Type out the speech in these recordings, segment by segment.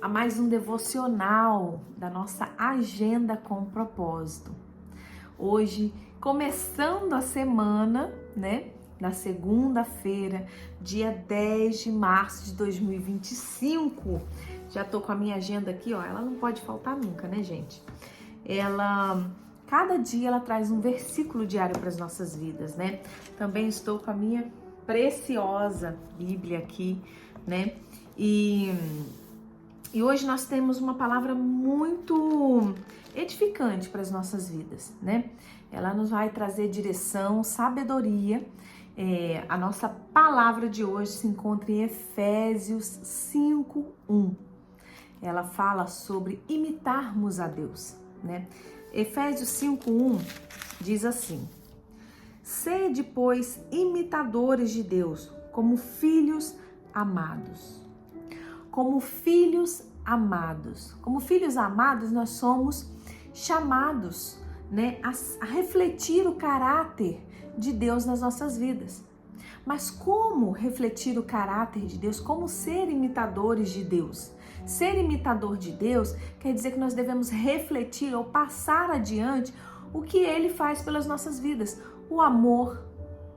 a mais um devocional da nossa Agenda com Propósito. Hoje, começando a semana, né? Na segunda-feira, dia 10 de março de 2025. Já tô com a minha agenda aqui, ó. Ela não pode faltar nunca, né, gente? Cada dia ela traz um versículo diário para as nossas vidas, né? Também estou com a minha preciosa Bíblia aqui, né? E hoje nós temos uma palavra muito edificante para as nossas vidas, né? Ela nos vai trazer direção, sabedoria. A nossa palavra de hoje se encontra em Efésios 5:1. Ela fala sobre imitarmos a Deus, né? Efésios 5:1 diz assim: Sede, pois, imitadores de Deus, como filhos amados. Como filhos amados. Como filhos amados, nós somos chamados, né, a refletir o caráter de Deus nas nossas vidas. Mas como refletir o caráter de Deus? Como ser imitadores de Deus? Ser imitador de Deus quer dizer que nós devemos refletir ou passar adiante o que Ele faz pelas nossas vidas. O amor,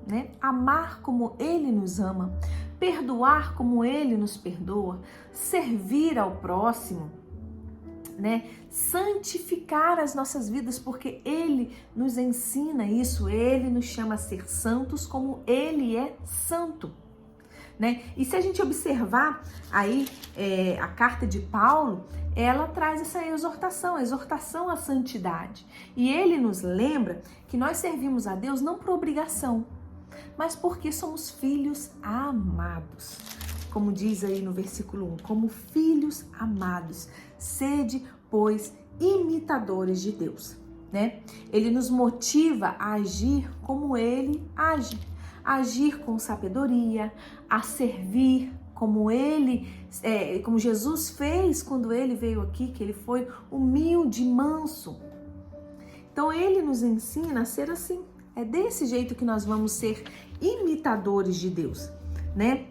né? Amar como Ele nos ama, perdoar como Ele nos perdoa, servir ao próximo, né? Santificar as nossas vidas, porque Ele nos ensina isso, Ele nos chama a ser santos como Ele é santo, né? E se a gente observar aí a carta de Paulo, ela traz essa exortação à santidade. E ele nos lembra que nós servimos a Deus não por obrigação, mas porque somos filhos amados. Como diz aí no versículo 1, como filhos amados, sede, pois, imitadores de Deus, né? Ele nos motiva a agir como Ele age, a agir com sabedoria, a servir como como Jesus fez quando Ele veio aqui, que Ele foi humilde, manso. Então Ele nos ensina a ser assim. É desse jeito que nós vamos ser imitadores de Deus, né?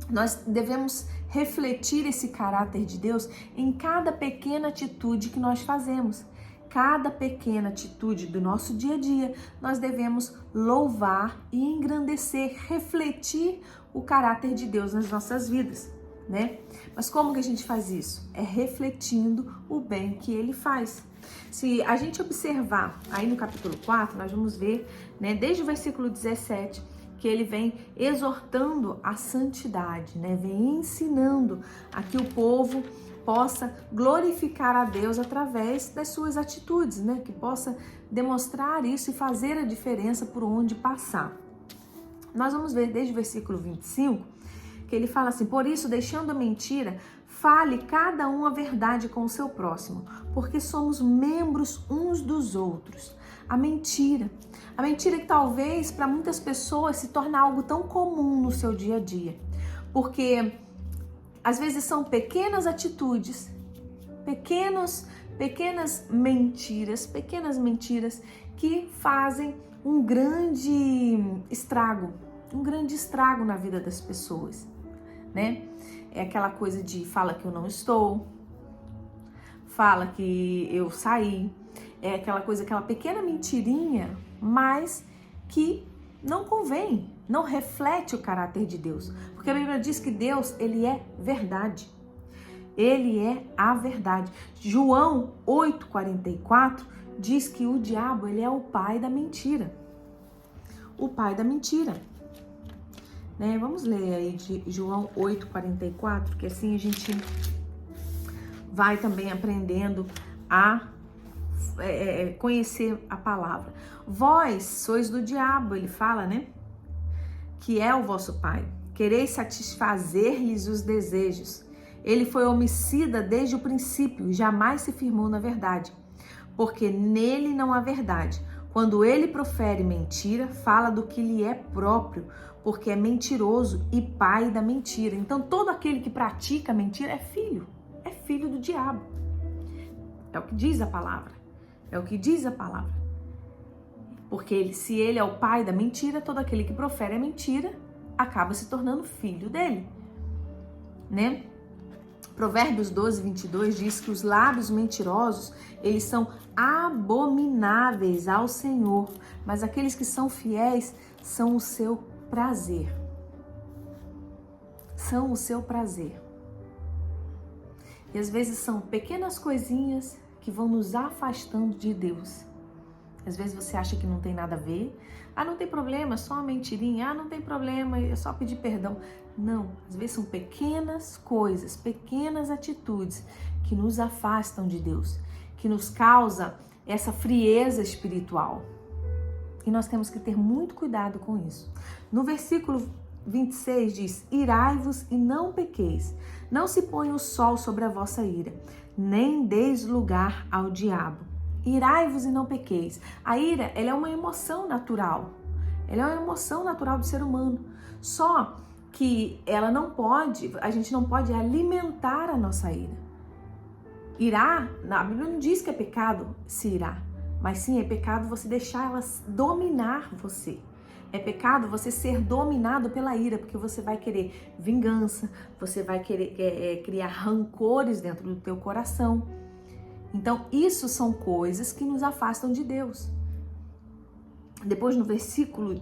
Nós devemos refletir esse caráter de Deus em cada pequena atitude que nós fazemos. Cada pequena atitude do nosso dia a dia, nós devemos louvar e engrandecer, refletir o caráter de Deus nas nossas vidas, né? Mas como que a gente faz isso? É refletindo o bem que Ele faz. Se a gente observar aí no capítulo 4, nós vamos ver, né, desde o versículo 17, que ele vem exortando a santidade, né? Vem ensinando a que o povo possa glorificar a Deus através das suas atitudes, né? Que possa demonstrar isso e fazer a diferença por onde passar. Nós vamos ver desde o versículo 25, que ele fala assim: por isso, deixando a mentira, fale cada um a verdade com o seu próximo, porque somos membros uns dos outros. A mentira que talvez para muitas pessoas se torne algo tão comum no seu dia a dia, porque às vezes são pequenas atitudes, pequenas mentiras que fazem um grande estrago na vida das pessoas, né? É aquela coisa de fala que eu não estou, fala que eu saí, é aquela pequena mentirinha, mas que não convém, não reflete o caráter de Deus. Porque a Bíblia diz que Deus, Ele é verdade. Ele é a verdade. João 8:44 diz que o diabo, ele é o pai da mentira. O pai da mentira. Né? Vamos ler aí de João 8:44, que assim a gente vai também aprendendo a conhecer a palavra. Vós sois do diabo, ele fala, né? Que é o vosso pai. Quereis satisfazer-lhes os desejos. Ele foi homicida desde o princípio e jamais se firmou na verdade, porque nele não há verdade. Quando ele profere mentira, fala do que lhe é próprio, porque é mentiroso e pai da mentira. Então todo aquele que pratica mentira é filho do diabo. É o que diz a palavra. Porque se ele é o pai da mentira, todo aquele que profere a mentira acaba se tornando filho dele, né? Provérbios 12, 22 diz que os lábios mentirosos, eles são abomináveis ao Senhor, mas aqueles que são fiéis são o seu prazer. São o seu prazer. E às vezes são pequenas coisinhas que vão nos afastando de Deus. Às vezes você acha que não tem nada a ver. Ah, não tem problema, é só uma mentirinha. Ah, não tem problema, é só pedir perdão. Não, às vezes são pequenas coisas, pequenas atitudes que nos afastam de Deus, que nos causa essa frieza espiritual. E nós temos que ter muito cuidado com isso. No versículo 26 diz: irai-vos e não pequeis, não se ponha o sol sobre a vossa ira, nem deis lugar ao diabo. Irai-vos e não pequeis. A ira, ela é uma emoção natural. Ela é uma emoção natural do ser humano. Só que ela não pode, a gente não pode alimentar a nossa ira. Irar, a Bíblia não diz que é pecado se irar, mas sim é pecado você deixar ela dominar você. É pecado você ser dominado pela ira, porque você vai querer vingança, você vai querer criar rancores dentro do teu coração. Então, isso são coisas que nos afastam de Deus. Depois, no versículo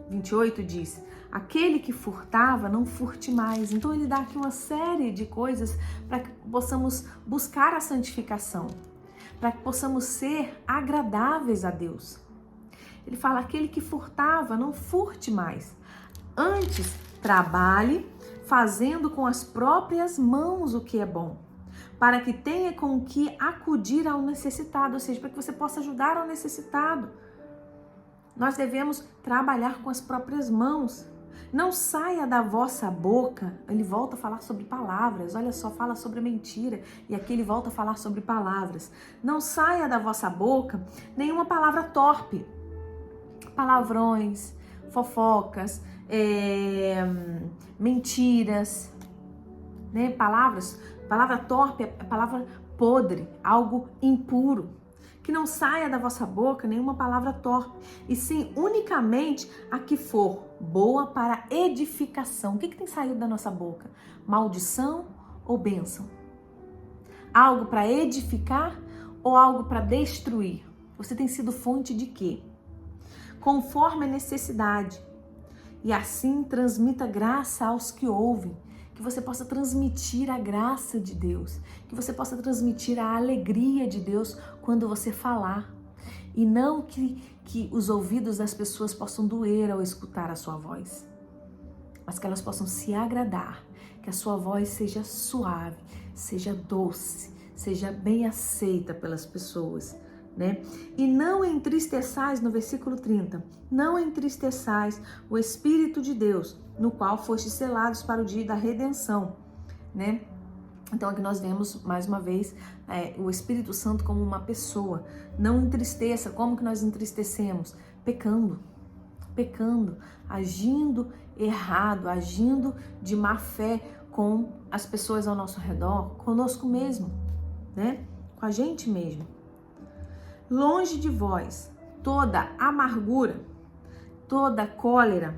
28 diz: aquele que furtava, não furte mais. Então, ele dá aqui uma série de coisas para que possamos buscar a santificação, para que possamos ser agradáveis a Deus. Ele fala: aquele que furtava, não furte mais. Antes, trabalhe fazendo com as próprias mãos o que é bom, para que tenha com que acudir ao necessitado, ou seja, para que você possa ajudar ao necessitado. Nós devemos trabalhar com as próprias mãos. Não saia da vossa boca, ele volta a falar sobre palavras, olha só, fala sobre mentira, e aqui ele volta a falar sobre palavras. Não saia da vossa boca nenhuma palavra torpe, palavrões, fofocas, mentiras, né? Palavra torpe é palavra podre, algo impuro. Que não saia da vossa boca nenhuma palavra torpe, e sim unicamente a que for boa para edificação. O que tem saído da nossa boca? Maldição ou bênção? Algo para edificar ou algo para destruir? Você tem sido fonte de quê? Conforme a necessidade. E assim transmita graça aos que ouvem. Que você possa transmitir a graça de Deus, que você possa transmitir a alegria de Deus quando você falar, e não que os ouvidos das pessoas possam doer ao escutar a sua voz, mas que elas possam se agradar, que a sua voz seja suave, seja doce, seja bem aceita pelas pessoas, né? E não entristeçais, no versículo 30, não entristeçais o Espírito de Deus, no qual fostes selados para o dia da redenção, né? Então aqui nós vemos mais uma vez o Espírito Santo como uma pessoa. Não entristeça. Como que nós entristecemos? Pecando, agindo errado, agindo de má fé com as pessoas ao nosso redor, conosco mesmo, né? Com a gente mesmo. Longe de vós toda amargura, toda cólera,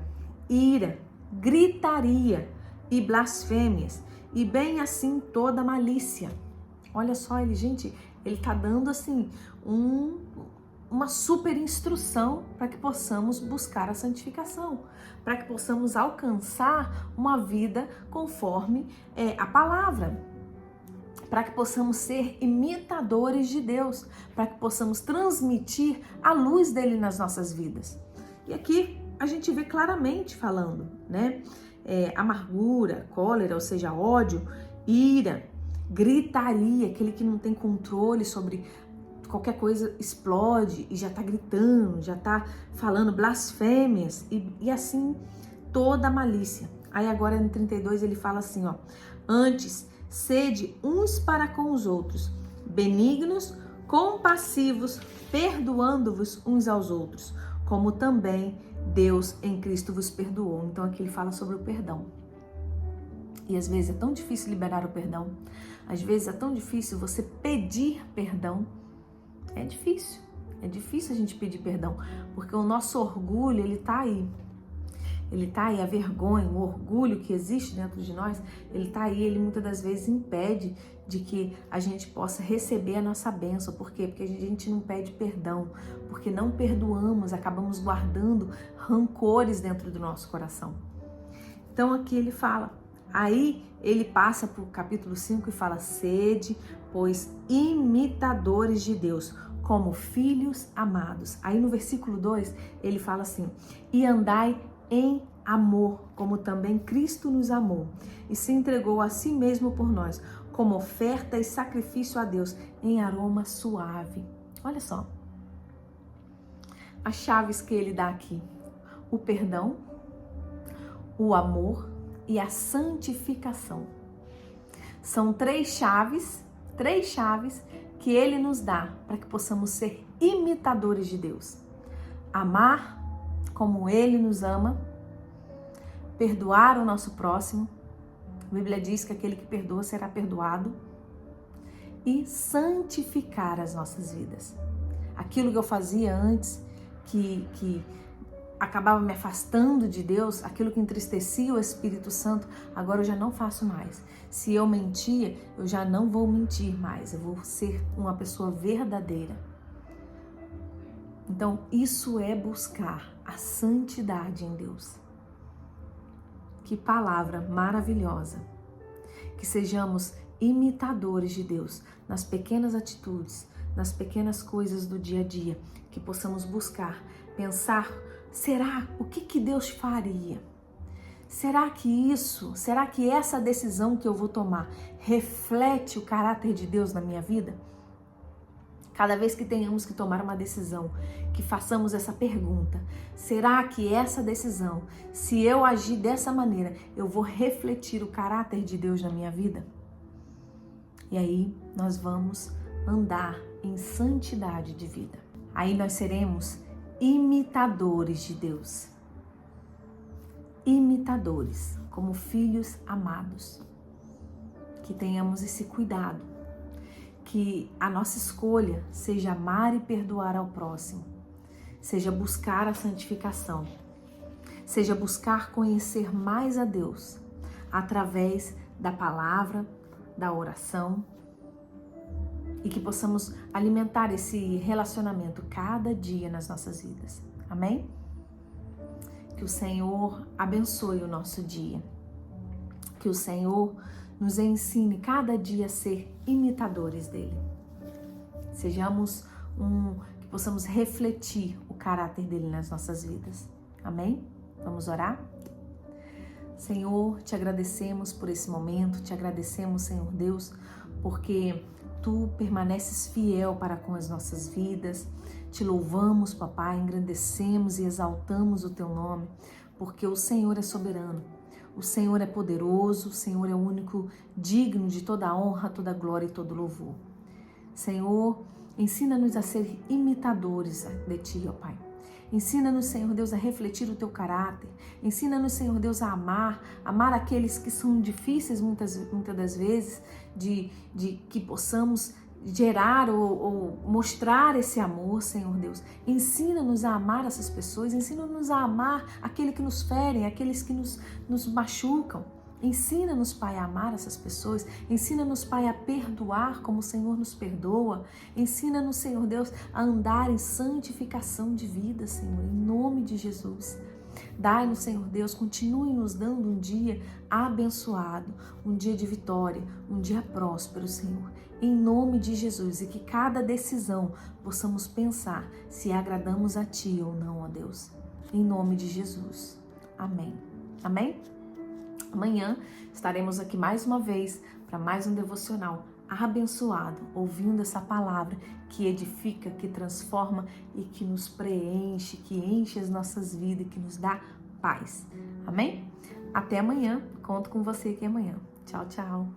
ira, gritaria e blasfêmias, e bem assim toda malícia. Olha só, ele tá dando assim uma super instrução para que possamos buscar a santificação, para que possamos alcançar uma vida conforme a palavra, para que possamos ser imitadores de Deus, para que possamos transmitir a luz dele nas nossas vidas. E aqui a gente vê claramente falando, né? Amargura, cólera, ou seja, ódio, ira, gritaria, aquele que não tem controle sobre qualquer coisa, explode e já tá gritando, já tá falando blasfêmias e assim toda a malícia. Aí agora no 32 ele fala assim, ó: antes sede uns para com os outros, benignos, compassivos, perdoando-vos uns aos outros, como também Deus em Cristo vos perdoou. Então aqui ele fala sobre o perdão. E às vezes é tão difícil liberar o perdão. Às vezes é tão difícil você pedir perdão. É difícil a gente pedir perdão, porque o nosso orgulho, ele tá aí. ele tá aí, a vergonha, o orgulho que existe dentro de nós, ele tá aí, ele muitas das vezes impede de que a gente possa receber a nossa bênção. Por quê? Porque a gente não pede perdão, porque não perdoamos, acabamos guardando rancores dentro do nosso coração. Então aqui ele fala, aí ele passa para o capítulo 5 e fala, sede, pois imitadores de Deus, como filhos amados. Aí no versículo 2 ele fala assim, e andai em amor, como também Cristo nos amou e se entregou a si mesmo por nós, como oferta e sacrifício a Deus em aroma suave. Olha só, as chaves que ele dá aqui, o perdão, o amor e a santificação. São três chaves que ele nos dá para que possamos ser imitadores de Deus. Amar como ele nos ama, perdoar o nosso próximo. A Bíblia diz que aquele que perdoa será perdoado. E santificar as nossas vidas. Aquilo que eu fazia antes, que acabava me afastando de Deus, aquilo que entristecia o Espírito Santo, agora eu já não faço mais. Se eu mentia, eu já não vou mentir mais, eu vou ser uma pessoa verdadeira. Então, isso é buscar a santidade em Deus. Que palavra maravilhosa! Que sejamos imitadores de Deus nas pequenas atitudes, nas pequenas coisas do dia a dia, que possamos buscar, pensar, será? O que Deus faria? Será que essa decisão que eu vou tomar reflete o caráter de Deus na minha vida? Cada vez que tenhamos que tomar uma decisão, que façamos essa pergunta, será que essa decisão, se eu agir dessa maneira, eu vou refletir o caráter de Deus na minha vida? E aí nós vamos andar em santidade de vida. Aí nós seremos imitadores de Deus. Imitadores, como filhos amados. Que tenhamos esse cuidado. Que a nossa escolha seja amar e perdoar ao próximo. Seja buscar a santificação. Seja buscar conhecer mais a Deus através da palavra, da oração. E que possamos alimentar esse relacionamento cada dia nas nossas vidas. Amém? Que o Senhor abençoe o nosso dia. Que o Senhor nos ensine cada dia a ser imitadores dele. Que possamos refletir o caráter dele nas nossas vidas. Amém? Vamos orar? Senhor, te agradecemos por esse momento, te agradecemos, Senhor Deus, porque tu permaneces fiel para com as nossas vidas. Te louvamos, papai, engrandecemos e exaltamos o teu nome, porque o Senhor é soberano. O Senhor é poderoso, o Senhor é o único digno de toda a honra, toda a glória e todo louvor. Senhor, ensina-nos a ser imitadores de Ti, ó Pai. Ensina-nos, Senhor Deus, a refletir o Teu caráter. Ensina-nos, Senhor Deus, a amar aqueles que são difíceis muitas das vezes, de que possamos gerar ou mostrar esse amor, Senhor Deus. Ensina-nos a amar essas pessoas, ensina-nos a amar aqueles que nos ferem, aqueles que nos machucam. Ensina-nos, Pai, a amar essas pessoas. Ensina-nos, Pai, a perdoar como o Senhor nos perdoa. Ensina-nos, Senhor Deus, a andar em santificação de vida, Senhor, em nome de Jesus. Dai-nos, Senhor Deus, continue nos dando um dia abençoado, um dia de vitória, um dia próspero, Senhor, em nome de Jesus. E que cada decisão possamos pensar se agradamos a Ti ou não, ó Deus, em nome de Jesus. Amém. Amém? Amanhã estaremos aqui mais uma vez para mais um devocional abençoado, ouvindo essa palavra que edifica, que transforma e que nos preenche, que enche as nossas vidas e que nos dá paz. Amém? Até amanhã. Conto com você aqui amanhã. Tchau, tchau.